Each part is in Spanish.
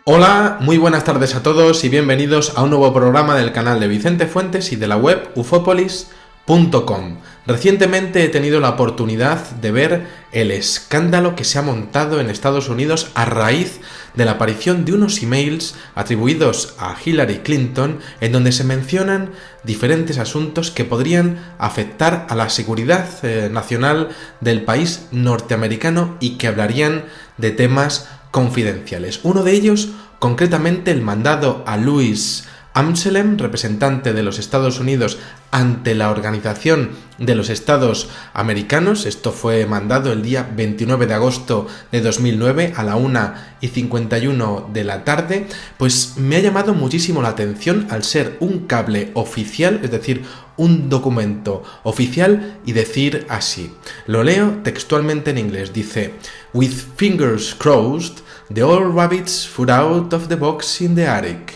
Hola, muy buenas tardes a todos y bienvenidos a un nuevo programa del canal de Vicente Fuentes y de la web ufopolis.com. Recientemente he tenido la oportunidad de ver el escándalo que se ha montado en Estados Unidos a raíz de la aparición de unos emails atribuidos a Hillary Clinton en donde se mencionan diferentes asuntos que podrían afectar a la seguridad nacional del país norteamericano y que hablarían de temas confidenciales. Uno de ellos, concretamente el mandado a Louis Amselem, representante de los Estados Unidos ante la Organización de los Estados Americanos. Esto fue mandado el día 29 de agosto de 2009 a la 1:51 de la tarde. Pues me ha llamado muchísimo la atención al ser un cable oficial, es decir, un documento oficial, y decir así. Lo leo textualmente en inglés. Dice: "With fingers crossed, the old rabbits flew out of the box in the attic.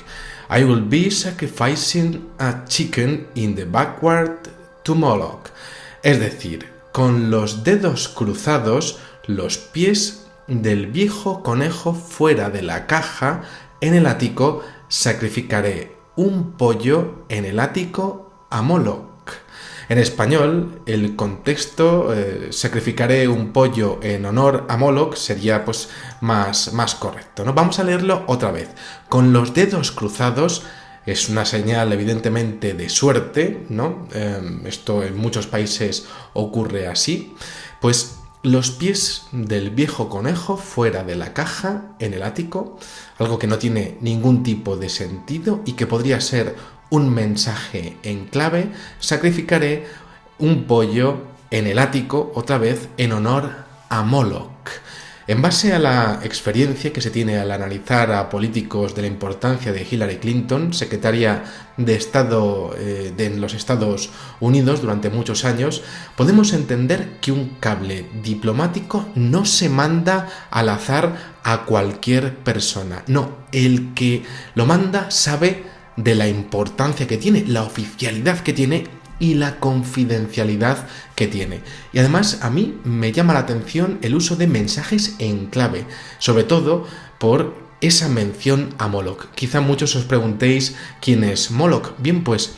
I will be sacrificing a chicken in the backyard to Moloch". Es decir, con los dedos cruzados, los pies del viejo conejo fuera de la caja, en el ático, sacrificaré un pollo en el ático a Moloch. En español, el contexto, sacrificaré un pollo en honor a Moloch, sería pues más correcto, ¿no? Vamos a leerlo otra vez. Con los dedos cruzados es una señal evidentemente de suerte, ¿no? Esto en muchos países ocurre así. Pues los pies del viejo conejo fuera de la caja, en el ático, algo que no tiene ningún tipo de sentido y que podría ser un mensaje en clave: sacrificaré un pollo en el ático, otra vez, en honor a Moloch. En base a la experiencia que se tiene al analizar a políticos de la importancia de Hillary Clinton, secretaria de Estado en los Estados Unidos durante muchos años, podemos entender que un cable diplomático no se manda al azar a cualquier persona. No, el que lo manda sabe de la importancia que tiene, la oficialidad que tiene y la confidencialidad que tiene. Y además a mí me llama la atención el uso de mensajes en clave, sobre todo por esa mención a Moloch. Quizá muchos os preguntéis quién es Moloch. Bien, pues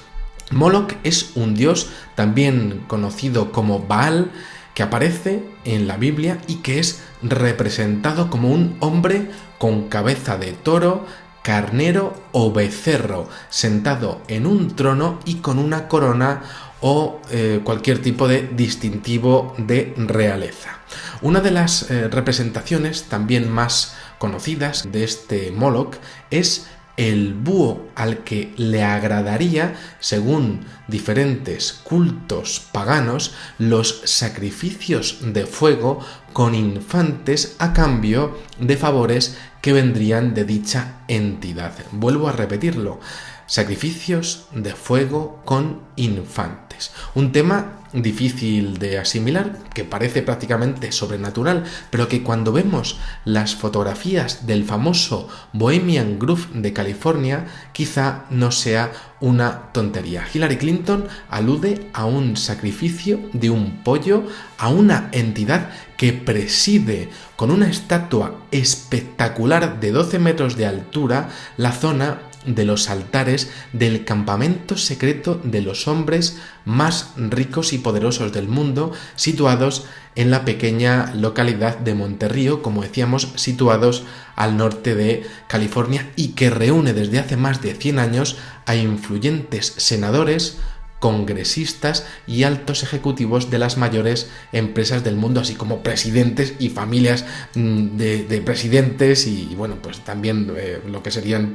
Moloch es un dios también conocido como Baal, que aparece en la Biblia y que es representado como un hombre con cabeza de toro, carnero o becerro, sentado en un trono y con una corona o cualquier tipo de distintivo de realeza. Una de las representaciones también más conocidas de este Moloch es el búho, al que le agradaría, según diferentes cultos paganos, los sacrificios de fuego con infantes a cambio de favores que vendrían de dicha entidad. Vuelvo a repetirlo: sacrificios de fuego con infantes. Un tema difícil de asimilar, que parece prácticamente sobrenatural, pero que cuando vemos las fotografías del famoso Bohemian Grove de California, quizá no sea una tontería. Hillary Clinton alude a un sacrificio de un pollo a una entidad que preside con una estatua espectacular de 12 metros de altura la zona de los altares del campamento secreto de los hombres más ricos y poderosos del mundo, situados en la pequeña localidad de Monterrío, como decíamos, situados al norte de California, y que reúne desde hace más de 100 años a influyentes senadores, congresistas y altos ejecutivos de las mayores empresas del mundo, así como presidentes y familias de presidentes y bueno, pues también lo que serían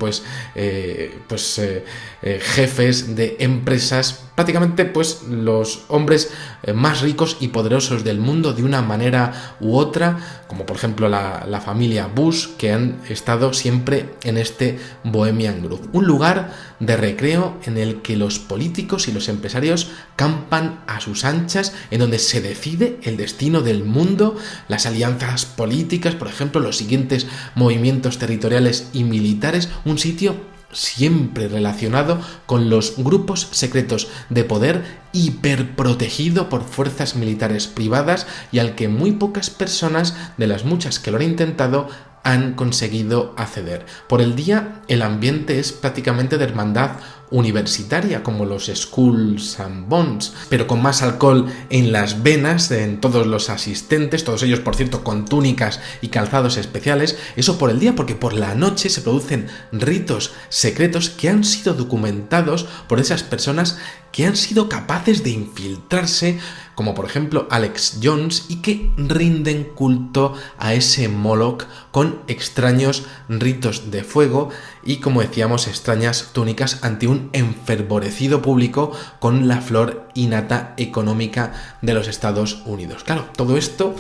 jefes de empresas, prácticamente pues los hombres más ricos y poderosos del mundo de una manera u otra, como por ejemplo la familia Bush, que han estado siempre en este Bohemian Grove, un lugar de recreo en el que los políticos y los empresarios campan a sus anchas, en donde se decide el destino del mundo, las alianzas políticas, por ejemplo, los siguientes movimientos territoriales y militares, un sitio siempre relacionado con los grupos secretos de poder, hiperprotegido por fuerzas militares privadas y al que muy pocas personas, de las muchas que lo han intentado, han conseguido acceder. Por el día el ambiente es prácticamente de hermandad universitaria, como los Skulls and Bones, pero con más alcohol en las venas en todos los asistentes, todos ellos por cierto con túnicas y calzados especiales. Eso por el día, porque por la noche se producen ritos secretos que han sido documentados por esas personas que han sido capaces de infiltrarse, como por ejemplo Alex Jones, y que rinden culto a ese Moloch con extraños ritos de fuego y, como decíamos, extrañas túnicas ante un enfervorecido público con la flor innata económica de los Estados Unidos. Claro, todo esto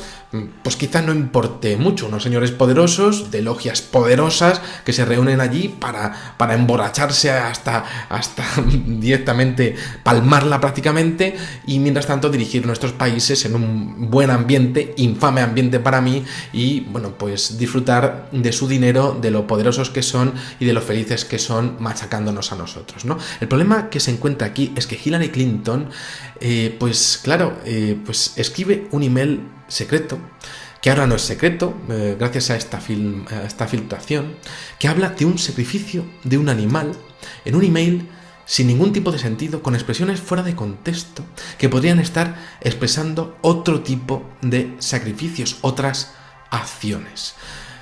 pues quizá no importe mucho, unos señores poderosos, de logias poderosas, que se reúnen allí para emborracharse hasta directamente palmarla prácticamente, y mientras tanto dirigir nuestros países en un buen ambiente, infame ambiente para mí, y bueno, pues disfrutar de su dinero, de lo poderosos que son y de lo felices que son machacándonos a nosotros, ¿no? El problema que se encuentra aquí es que Hillary Clinton, pues escribe un email secreto, que ahora no es secreto, gracias a esta filtración, que habla de un sacrificio de un animal en un email sin ningún tipo de sentido, con expresiones fuera de contexto, que podrían estar expresando otro tipo de sacrificios, otras acciones.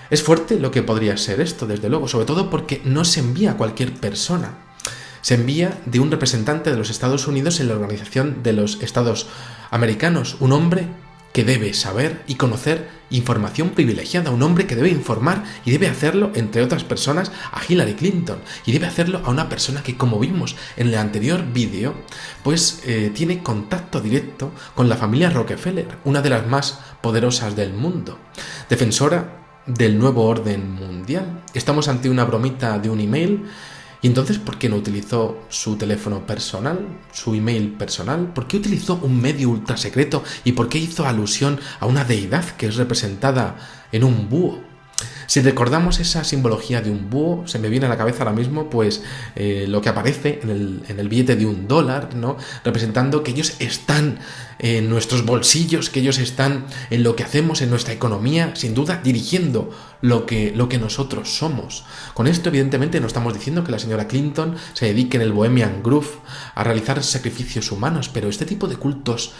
Es fuerte lo que podría ser esto, desde luego, sobre todo porque no se envía a cualquier persona. Se envía de un representante de los Estados Unidos en la Organización de los Estados Americanos, un hombre que debe saber y conocer información privilegiada, un hombre que debe informar y debe hacerlo, entre otras personas, a Hillary Clinton, y debe hacerlo a una persona que, como vimos en el anterior vídeo, pues tiene contacto directo con la familia Rockefeller, una de las más poderosas del mundo, defensora del nuevo orden mundial. Estamos ante una bromita de un email. Y entonces, ¿por qué no utilizó su teléfono personal, su email personal? ¿Por qué utilizó un medio ultra secreto? ¿Y por qué hizo alusión a una deidad que es representada en un búho? Si recordamos esa simbología de un búho, se me viene a la cabeza ahora mismo pues lo que aparece en el billete de $1, ¿no? Representando que ellos están en nuestros bolsillos, que ellos están en lo que hacemos, en nuestra economía, sin duda dirigiendo lo que nosotros somos. Con esto evidentemente no estamos diciendo que la señora Clinton se dedique en el Bohemian Groove a realizar sacrificios humanos, pero este tipo de cultos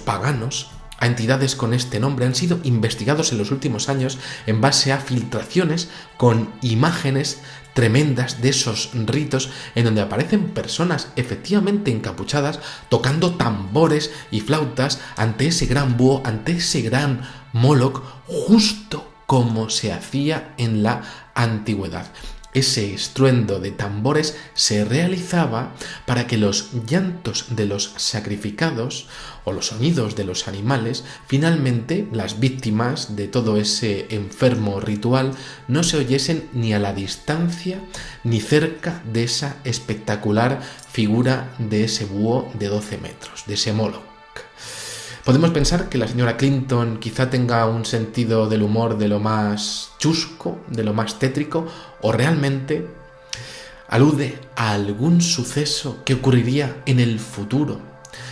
paganos a entidades con este nombre han sido investigados en los últimos años en base a filtraciones con imágenes tremendas de esos ritos en donde aparecen personas efectivamente encapuchadas tocando tambores y flautas ante ese gran búho, ante ese gran Moloch, justo como se hacía en la antigüedad. Ese estruendo de tambores se realizaba para que los llantos de los sacrificados o los sonidos de los animales, finalmente las víctimas de todo ese enfermo ritual, no se oyesen ni a la distancia ni cerca de esa espectacular figura de ese búho de 12 metros, de ese Moloch. Podemos pensar que la señora Clinton quizá tenga un sentido del humor de lo más chusco, de lo más tétrico, o realmente alude a algún suceso que ocurriría en el futuro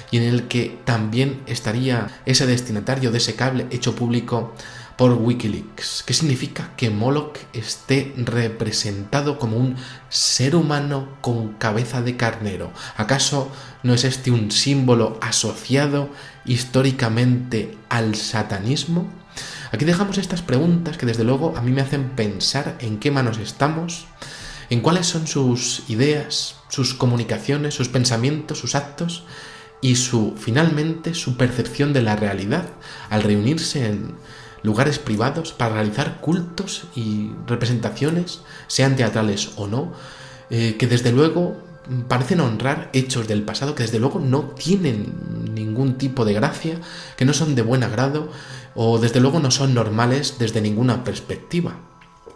y en el que también estaría ese destinatario de ese cable hecho público por Wikileaks. ¿Qué significa que Moloch esté representado como un ser humano con cabeza de carnero? ¿Acaso no es este un símbolo asociado históricamente al satanismo? Aquí dejamos estas preguntas que desde luego a mí me hacen pensar en qué manos estamos, en cuáles son sus ideas, sus comunicaciones, sus pensamientos, sus actos y finalmente su percepción de la realidad al reunirse en lugares privados para realizar cultos y representaciones, sean teatrales o no, que desde luego parecen honrar hechos del pasado que desde luego no tienen ningún tipo de gracia, que no son de buen agrado o desde luego no son normales desde ninguna perspectiva.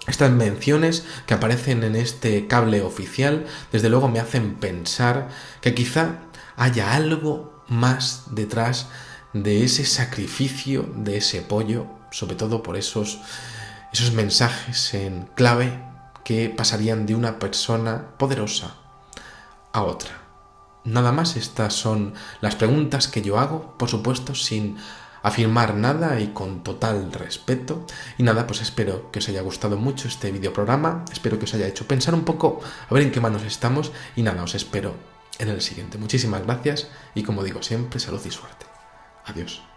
Estas menciones que aparecen en este cable oficial desde luego me hacen pensar que quizá haya algo más detrás de ese sacrificio de ese pollo, sobre todo por esos mensajes en clave que pasarían de una persona poderosa a otra. Nada más, estas son las preguntas que yo hago, por supuesto, sin afirmar nada y con total respeto. Y nada, pues espero que os haya gustado mucho este videoprograma, espero que os haya hecho pensar un poco a ver en qué manos estamos y nada, os espero en el siguiente. Muchísimas gracias y como digo siempre, salud y suerte. Adiós.